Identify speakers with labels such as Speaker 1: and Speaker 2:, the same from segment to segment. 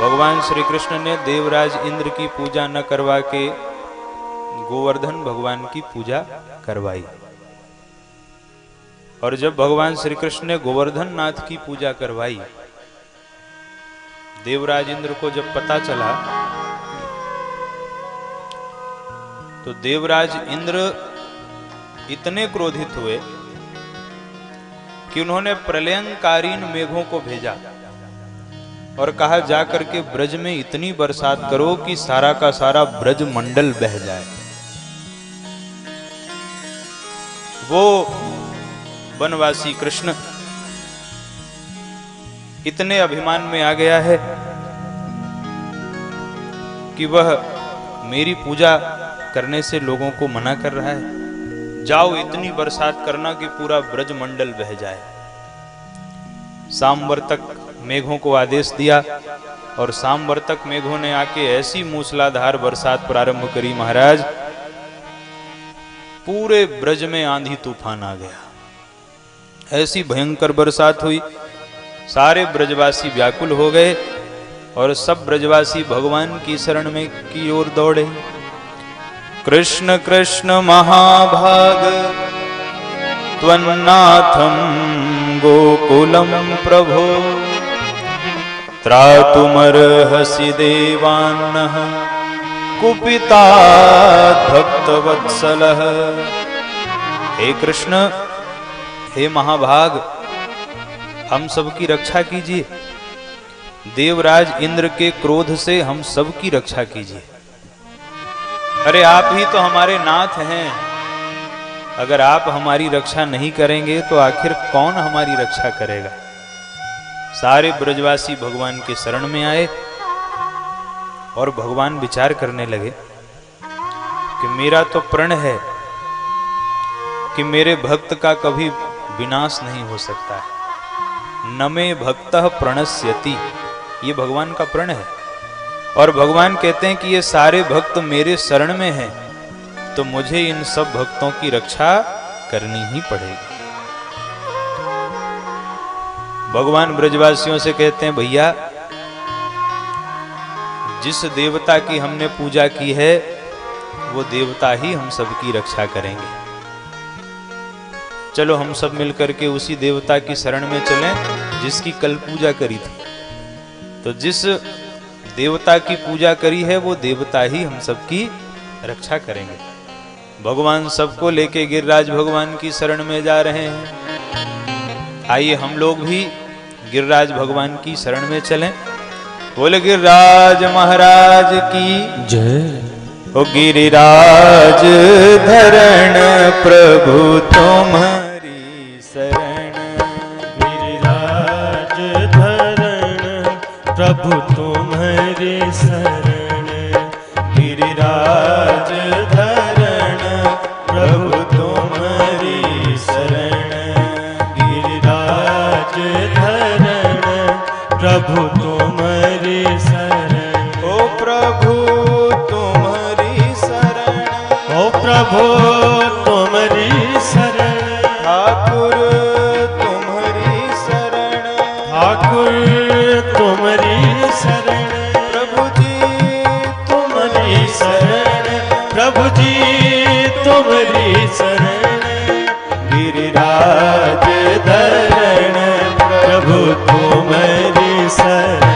Speaker 1: भगवान श्री कृष्ण ने देवराज इंद्र की पूजा न करवा के गोवर्धन भगवान की पूजा करवाई। और जब भगवान श्री कृष्ण ने गोवर्धन नाथ की पूजा करवाई, देवराज इंद्र को जब पता चला तो देवराज इंद्र इतने क्रोधित हुए कि उन्होंने प्रलयंकारीन मेघों को भेजा और कहा जाकर के ब्रज में इतनी बरसात करो कि सारा का सारा ब्रज मंडल बह जाए। वो वनवासी कृष्ण इतने अभिमान में आ गया है कि वह मेरी पूजा करने से लोगों को मना कर रहा है। जाओ इतनी बरसात करना कि पूरा ब्रज मंडल बह जाए। सांबर तक मेघों को आदेश दिया और सांबर तक मेघों ने आके ऐसी मूसलाधार बरसात प्रारंभ करी महाराज, पूरे ब्रज में आंधी तूफान आ गया। ऐसी भयंकर बरसात हुई, सारे ब्रजवासी व्याकुल हो गए और सब ब्रजवासी भगवान की शरण में की ओर दौड़े। कृष्ण कृष्ण महाभाग त्वन्नाथं गोकुलम प्रभो त्रातुमर्हसि देवान्नः कुपितात् भक्तवत्सलः। हे कृष्ण, हे महाभाग, हम सबकी रक्षा कीजिए। देवराज इंद्र के क्रोध से हम सबकी रक्षा कीजिए। अरे आप ही तो हमारे नाथ हैं, अगर आप हमारी रक्षा नहीं करेंगे तो आखिर कौन हमारी रक्षा करेगा। सारे ब्रजवासी भगवान के शरण में आए और भगवान विचार करने लगे कि मेरा तो प्रण है कि मेरे भक्त का कभी विनाश नहीं हो सकता है। न मे भक्तः प्रणश्यति, ये भगवान का प्रण है। और भगवान कहते हैं कि ये सारे भक्त मेरे शरण में हैं, तो मुझे इन सब भक्तों की रक्षा करनी ही पड़ेगी। भगवान ब्रजवासियों से कहते हैं, भैया जिस देवता की हमने पूजा की है वो देवता ही हम सबकी रक्षा करेंगे। चलो हम सब मिलकर के उसी देवता की शरण में चलें जिसकी कल पूजा करी थी। तो जिस देवता की पूजा करी है वो देवता ही हम सबकी रक्षा करेंगे। भगवान सबको लेके गिरिराज भगवान की शरण में जा रहे हैं। आइए हम लोग भी गिरिराज भगवान की शरण में चलें। बोले गिरिराज महाराज की
Speaker 2: जय।
Speaker 1: ओ गिरिराज धरण प्रभु तुम्हारी शरण,
Speaker 2: गिरिराज धरण प्रभु तुम्हारी शरण, गिरिराज धरण प्रभु तुम्हारी शरण, गिरिराज धरण प्रभु तुम्हारी शरण।
Speaker 1: ओ प्रभु तुम्हारी शरण,
Speaker 2: ओ प्रभु तुम्हारी शरण,
Speaker 1: ठाकुर तुम्हारी शरण,
Speaker 2: ठाकुर तुम्हारी शरण,
Speaker 1: प्रभु जी
Speaker 2: तुम्हारी शरण, प्रभु जी तुम्हारी शरण, गिरिराज धरण प्रभु तुम्हारी शरण।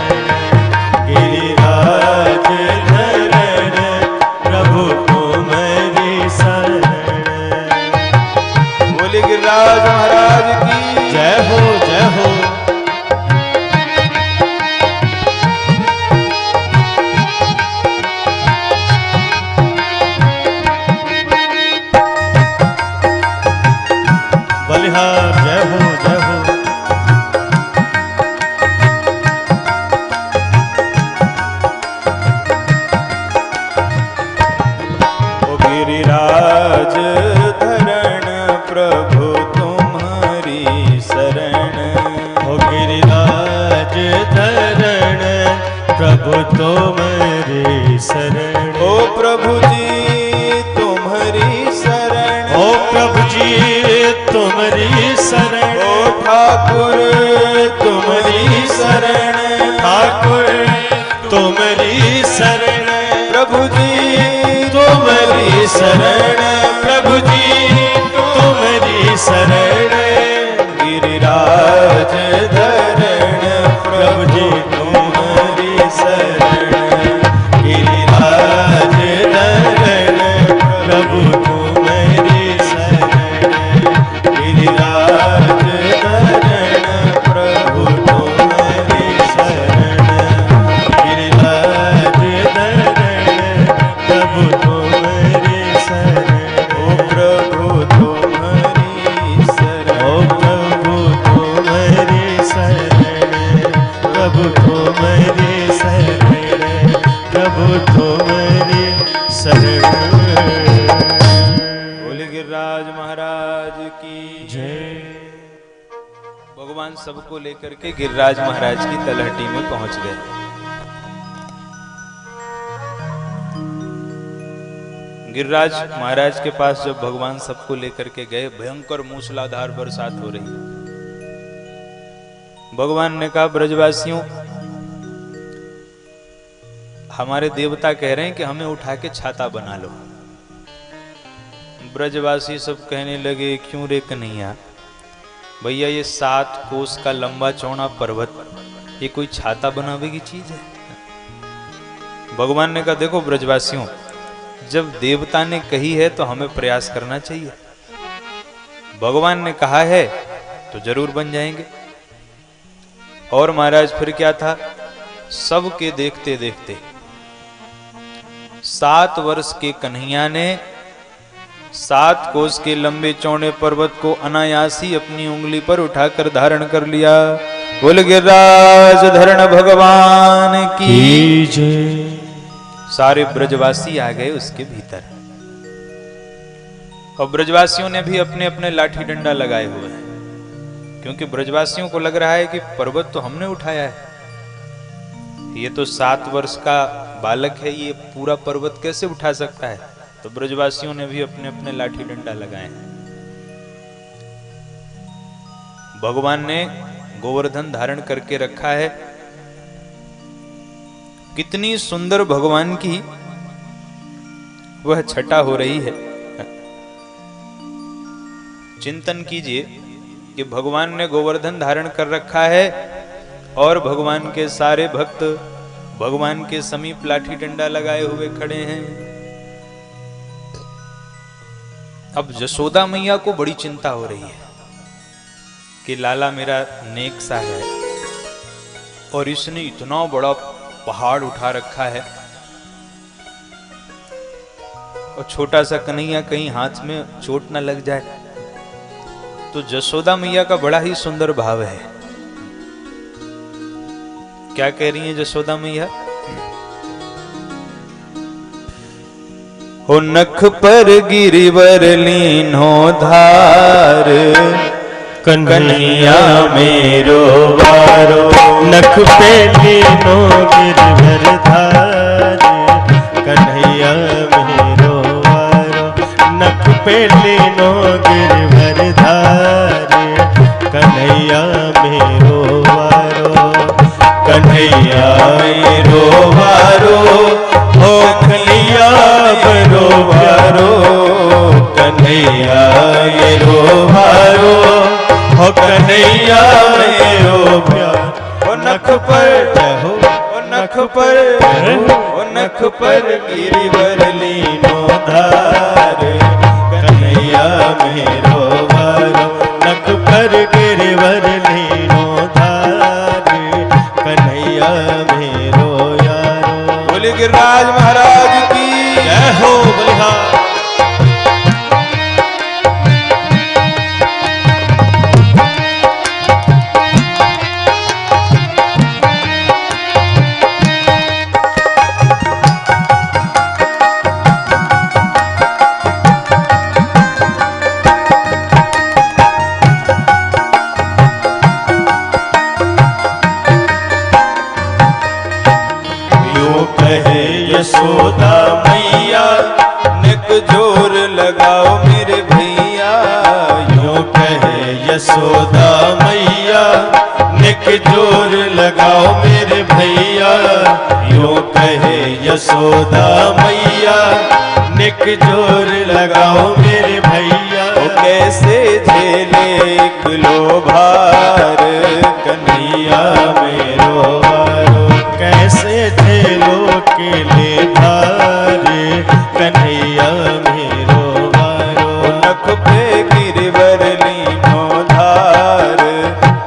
Speaker 2: प्रभु तुम्हारी शरण, प्रभु तुम्हारी शरण।
Speaker 1: बोले गिरिराज महाराज की
Speaker 2: जय।
Speaker 1: भगवान सबको लेकर के गिरिराज महाराज की तलहटी में पहुंच गए। गिरिराज महाराज के पास जब भगवान सबको लेकर के गए, भयंकर मूसलाधार बरसात हो रही। भगवान ने कहा, ब्रजवासियों, हमारे देवता कह रहे हैं कि हमें उठा के छाता बना लो। ब्रजवासी सब कहने लगे, क्यों रे कन्हैया, भैया ये 7 कोस का लंबा चौड़ा पर्वत, ये कोई छाता बनावे की चीज है? भगवान ने कहा, देखो ब्रजवासियों, जब देवता ने कही है तो हमें प्रयास करना चाहिए। भगवान ने कहा है तो जरूर बन जाएंगे। और महाराज फिर क्या था, सबके देखते देखते 7 वर्ष के कन्हैया ने 7 कोस के लंबे चौड़े पर्वत को अनायास ही अपनी उंगली पर उठाकर धारण कर लिया। बोल गिरिराज धरण भगवान की जय। सारे ब्रजवासी आ गए उसके भीतर, और ब्रजवासियों ने भी अपने अपने लाठी डंडा लगाए हुए हैं, क्योंकि ब्रजवासियों को लग रहा है कि पर्वत तो हमने उठाया है, ये तो 7 वर्ष का बालक है, ये पूरा पर्वत कैसे उठा सकता है? तो ब्रजवासियों ने भी अपने अपने लाठी डंडा लगाए हैं। भगवान ने गोवर्धन धारण करके रखा है। कितनी सुंदर भगवान की वह छटा हो रही है। चिंतन कीजिए कि भगवान ने गोवर्धन धारण कर रखा है और भगवान के सारे भक्त भगवान के समीप लाठी डंडा लगाए हुए खड़े हैं। अब यशोदा मैया को बड़ी चिंता हो रही है कि लाला मेरा नेक सा है और इसने इतना बड़ा पहाड़ उठा रखा है, और छोटा सा कन्हैया कहीं हाथ में चोट न लग जाए। तो यशोदा मैया का बड़ा ही सुंदर भाव है। क्या कह रही है यशोदा मैया? हो नख पर गिरिवर लीनो धार,
Speaker 2: कन्हैया मेरो वारो, नख पे लीनो गिरधर धार, कन्हैया मेरो वारो, नख पे लीनो गिरधर धार, कन्हैया मेरो वारो, कन्हैया मेरो वारो, हो कन्हैया मेरो वारो, कन्हैया मेरो वारो, हो कन्हैया मेरो प्यार।
Speaker 1: ओ नख पर हो, ओ नख पर ओ नख पर गिरिवर लीनो धार,
Speaker 2: कन्हैया मेरो वारो, नख पर गिरवर लीनो धार, कन्हैया मेरो यारो।
Speaker 1: बोले गिरिराज महाराज की
Speaker 2: जय हो। बलिहा यशोदा मैया,
Speaker 1: निक जोर लगाओ मेरे भैया।
Speaker 2: यूं कहे यशोदा मैया, निक जोर लगाओ मेरे भैया। यूं कहे यशोदा मैया, निक जोर लगाओ मेरे भैया।
Speaker 1: ओ कैसे झेले एक लो भार,
Speaker 2: कन्हैया मेरो वारो, कैसे झेलो केले भार, कन्हैया मेरो वारो।
Speaker 1: नख पे गिरिवर लीनो धार,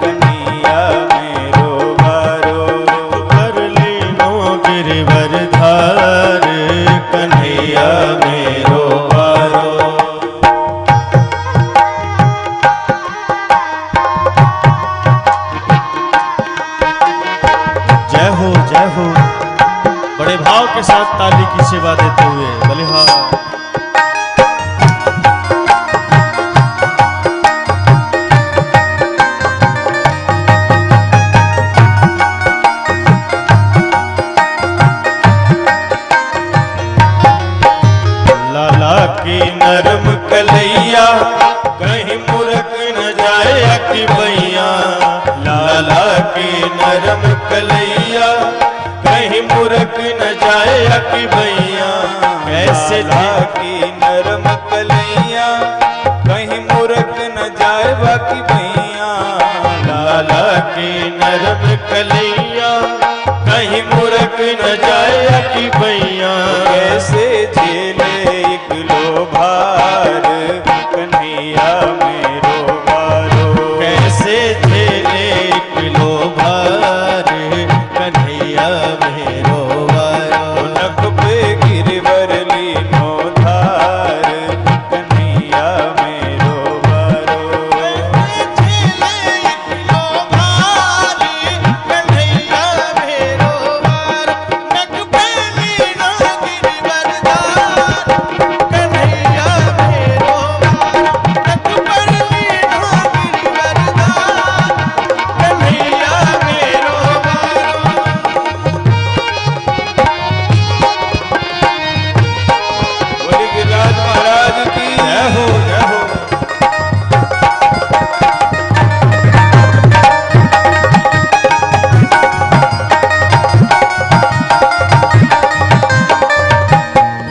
Speaker 1: कन्हैया मेरो वारो।
Speaker 2: कर लीनो गिरवर धार, कन्हैया मेरो वारो। जय हो जय हो। बड़े भाव के साथ ताली की सेवा देते हुए बलिहार। लाला की नरम कलैया कहीं मुरक न जाए कि भैया। लाला की नरम कलैया कहीं मुरक न जाए कि भैया। कैसे
Speaker 1: की नरम कलैया कहीं मुरक न जाए बाकी भैया।
Speaker 2: लाला की नरम कलैया कहीं मुरक न जाए कि भैया।
Speaker 1: कैसे झेले एक लो भार कन्हैया मेरो बारो।
Speaker 2: कैसे झेले किलो भार कन्हैया मेरो वारो।
Speaker 1: नख पे गिरवर लीनो धार कन्हैया मेरो बारो। बोले गिरिराज महाराज की
Speaker 2: जय हो जय हो।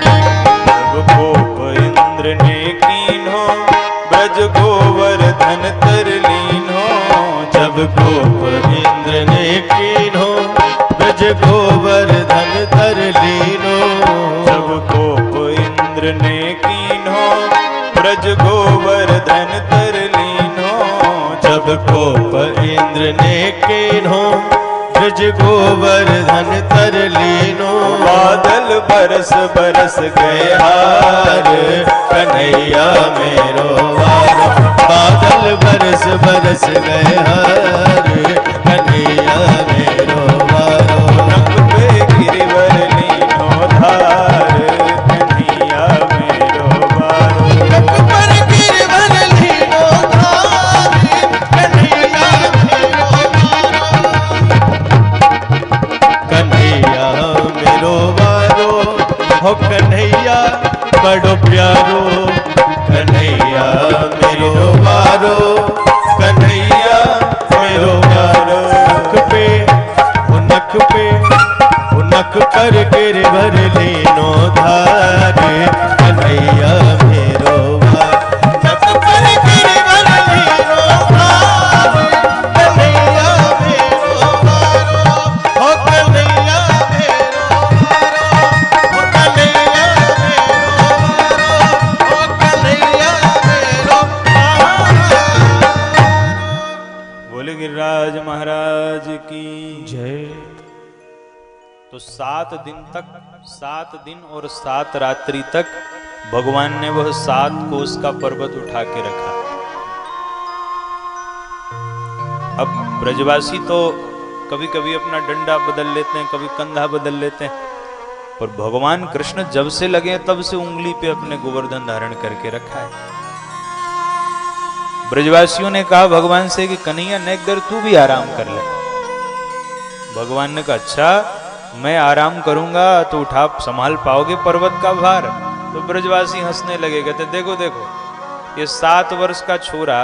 Speaker 1: जब कोप इंद्र ने कीन्हो ब्रज गोवर्धन तर लीन्हो।
Speaker 2: जब कोप इंद्र ने कीन्हो ब्रज गोवर्धन तर लीनो।
Speaker 1: जब कोप इंद्र ने कीन्हो ब्रज गोवर्धन तर लीन्हो।
Speaker 2: जब कोप इंद्र ने कीन्हो ब्रज गोवर्धन तर लीनो।
Speaker 1: बादल बरस बरस गए
Speaker 2: हार कन्हैया मेरो वारो। बादल बरस बरस गए हार कन्हैया मेरो वारो।
Speaker 1: नख पे गिरवर लीनो धार कन्हैया मेरो बारो।
Speaker 2: पर गिरवर लीनो धार कन्हैया मेरो वारो। कन्हैया मेरो वारो हो कन्हैया बड़ो प्यारो। कन्हैया मेरो वारो कन्हैया मेरो वारो। नख पर गिरवर लीनो धार कन्हैया मेरो वारो। नख पर गिरवर लीनो धार कन्हैया मेरो वारो। हो कन्हैया मेरो वारो। हो कन्हैया मेरो वारो। हो कन्हैया मेरो वारो।
Speaker 1: बोले गिरिराज महाराज की
Speaker 2: जय।
Speaker 1: तो 7 दिन और 7 रात्रि तक भगवान ने वह 7 कोस का पर्वत उठा के रखा। अब ब्रजवासी तो कभी कभी अपना डंडा बदल लेते हैं, कभी कंधा बदल लेते हैं, पर भगवान कृष्ण जब से लगे तब से उंगली पे अपने गोवर्धन धारण करके रखा है। ब्रजवासियों ने कहा भगवान से कि कन्हैया नेक देर तू भी आराम कर ले। भगवान ने कहा अच्छा मैं आराम करूंगा तो उठा संभाल पाओगे पर्वत का भार। तो ब्रजवासी हंसने लगे, कहते देखो देखो ये 7 वर्ष का छोरा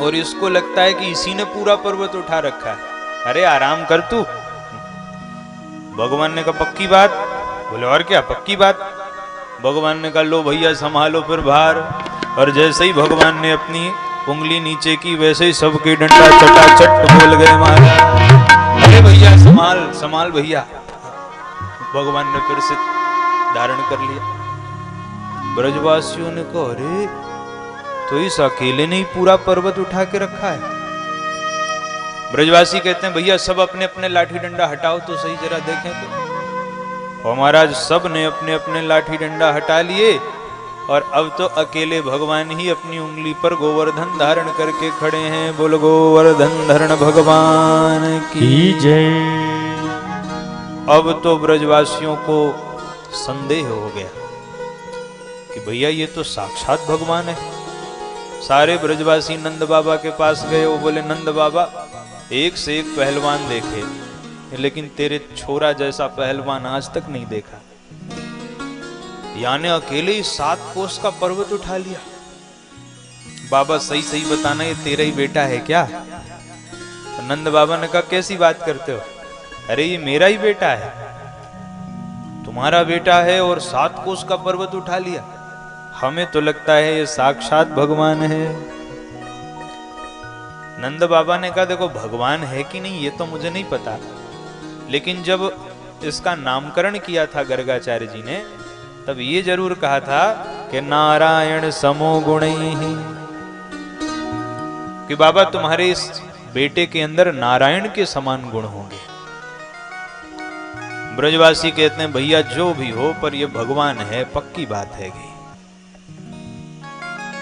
Speaker 1: और इसको लगता है कि इसी ने पूरा पर्वत उठा रखा है, अरे आराम कर तू। भगवान ने कहा पक्की बात? बोले और क्या पक्की बात। भगवान ने कहा लो भैया संभालो फिर भार। और जैसे ही भगवान ने अपनी उंगली नीचे की वैसे ही सबके डंडा चटाचट बोल गए महाराज अरे भैया संभाल संभाल भैया। भगवान ने फिर से धारण कर लिया। ब्रजवासियों ने कहा अरे तो इस अकेले ने ही पूरा पर्वत उठा के रखा है। ब्रजवासी कहते हैं भैया सब अपने अपने लाठी डंडा हटाओ तो सही जरा देखें तो। और महाराज सब ने अपने अपने लाठी डंडा हटा लिए और अब तो अकेले भगवान ही अपनी उंगली पर गोवर्धन धारण करके खड़े हैं। बोल गोवर्धन धरण भगवान की
Speaker 2: जय।
Speaker 1: अब तो ब्रजवासियों को संदेह हो गया कि भैया ये तो साक्षात भगवान है। सारे ब्रजवासी नंद बाबा के पास गए। वो बोले, नंद बाबा, एक से एक पहलवान देखे, लेकिन तेरे छोरा जैसा पहलवान आज तक नहीं देखा। यानी अकेले ही 7 कोस का पर्वत उठा लिया। बाबा सही सही बताना, ये तेरा ही बेटा है क्या? तो नंद बाबा ने कहा, कैसी बात करते हो? अरे ये मेरा ही बेटा है। तुम्हारा बेटा है और 7 कोस का पर्वत उठा लिया? हमें तो लगता है ये साक्षात भगवान है। नंद बाबा ने कहा, देखो भगवान है कि नहीं ये तो मुझे नहीं पता, लेकिन जब इसका नामकरण किया था गर्गाचार्य जी ने, तब ये जरूर कहा था कि नारायण समो गुणैः, कि बाबा तुम्हारे इस बेटे के अंदर नारायण के समान गुण होंगे। ब्रजवासी कहते हैं, भैया जो भी हो पर ये भगवान है, पक्की बात है।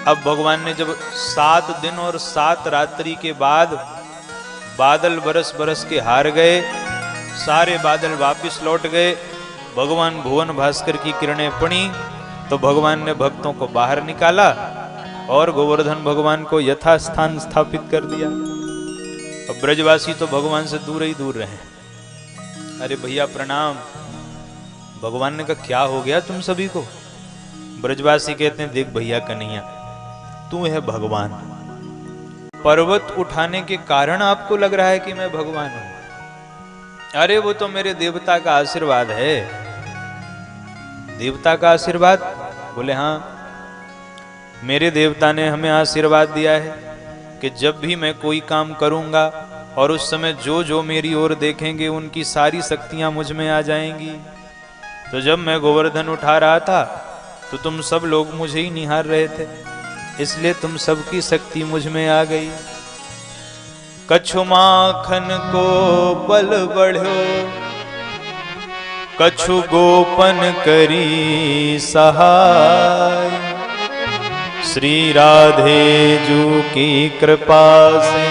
Speaker 1: अब भगवान ने जब 7 दिन और 7 रात्रि के बाद बादल बरस बरस के हार गए, सारे बादल वापिस लौट गए, भगवान भुवन भास्कर की किरणें पड़ी, तो भगवान ने भक्तों को बाहर निकाला और गोवर्धन भगवान को यथास्थान स्थापित कर दिया। अब ब्रजवासी तो भगवान से दूर ही दूर रहे। अरे भैया प्रणाम। भगवान ने कहा, क्या हो गया तुम सभी को? ब्रजवासी कहते हैं, देख भैया कन्हैया, तू है भगवान। पर्वत उठाने के कारण आपको लग रहा है कि मैं भगवान हूं। अरे वो तो मेरे देवता का आशीर्वाद है। देवता का आशीर्वाद? बोले हाँ, मेरे देवता ने हमें आशीर्वाद दिया है कि जब भी मैं कोई काम करूंगा और उस समय जो जो मेरी ओर देखेंगे उनकी सारी शक्तियां मुझ में आ जाएंगी। तो जब मैं गोवर्धन उठा रहा था तो तुम सब लोग मुझे ही निहार रहे थे, इसलिए तुम सबकी शक्ति मुझ में आ गई। कछु माखन को बल बढ़ो, कछु गोपन करी सहाय, श्री राधे जू की कृपा से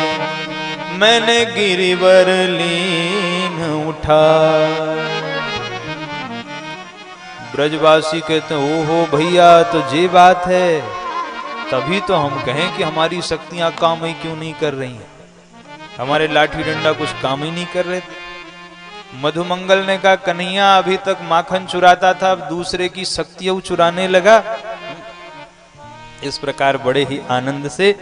Speaker 1: मैंने गिरिवर लीन उठा। ब्रजवासी कहते हैं, ओहो भैया तो ये बात है, तभी तो हम कहें कि हमारी शक्तियां काम ही क्यों नहीं कर रही हैं, हमारे लाठी डंडा कुछ काम ही नहीं कर रहे थे। मधुमंगल ने कहा, कन्हैया अभी तक माखन चुराता था, अब दूसरे की शक्तियां चुराने लगा। इस प्रकार बड़े ही आनंद से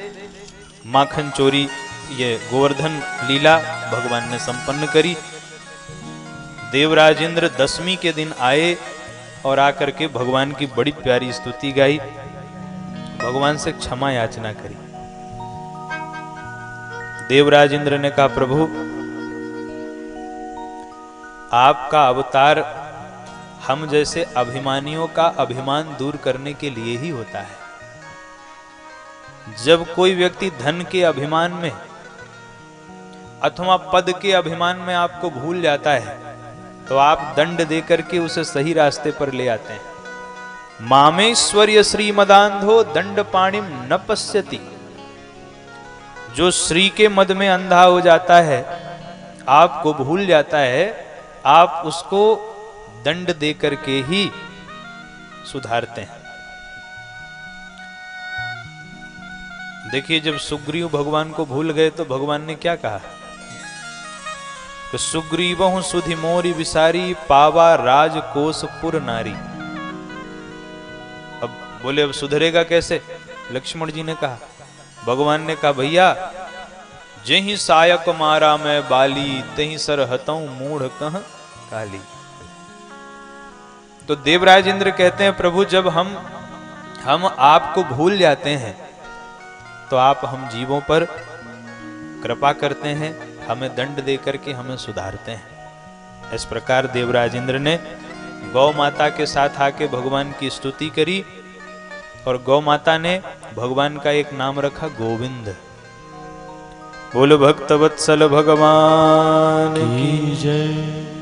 Speaker 1: माखन चोरी, ये गोवर्धन लीला भगवान ने संपन्न करी। देवराज इंद्र 10वीं के दिन आए और आकर के भगवान की बड़ी प्यारी स्तुति गाई, भगवान से क्षमा याचना करी। देवराज इंद्र ने कहा, प्रभु आपका अवतार हम जैसे अभिमानियों का अभिमान दूर करने के लिए ही होता है। जब कोई व्यक्ति धन के अभिमान में अथवा पद के अभिमान में आपको भूल जाता है, तो आप दंड देकर के उसे सही रास्ते पर ले आते हैं। मामेश्वर्य श्रीमदांधो दंड पाणिम न पश्यति। जो श्री के मद में अंधा हो जाता है, आपको भूल जाता है, आप उसको दंड देकर के ही सुधारते हैं। देखिए, जब सुग्रीव भगवान को भूल गए तो भगवान ने क्या कहा कि सुग्रीवहु सुधि मोरी विसारी, पावा राजकोसपुर नारी। अब बोले, अब सुधरेगा कैसे? लक्ष्मण जी ने कहा, भगवान ने कहा, भैया जेहि सायक मारा मैं बाली, तेहि सर हतऊं मूढ़ कह काली। तो देवराज इंद्र कहते हैं, प्रभु जब हम आपको भूल जाते हैं तो आप हम जीवों पर कृपा करते हैं, हमें दंड देकर के हमें सुधारते हैं। इस प्रकार देवराज इंद्र ने गौ माता के साथ आके भगवान की स्तुति करी और गौ माता ने भगवान का एक नाम रखा, गोविंद। बोलो भक्त वत्सल भगवान की जय।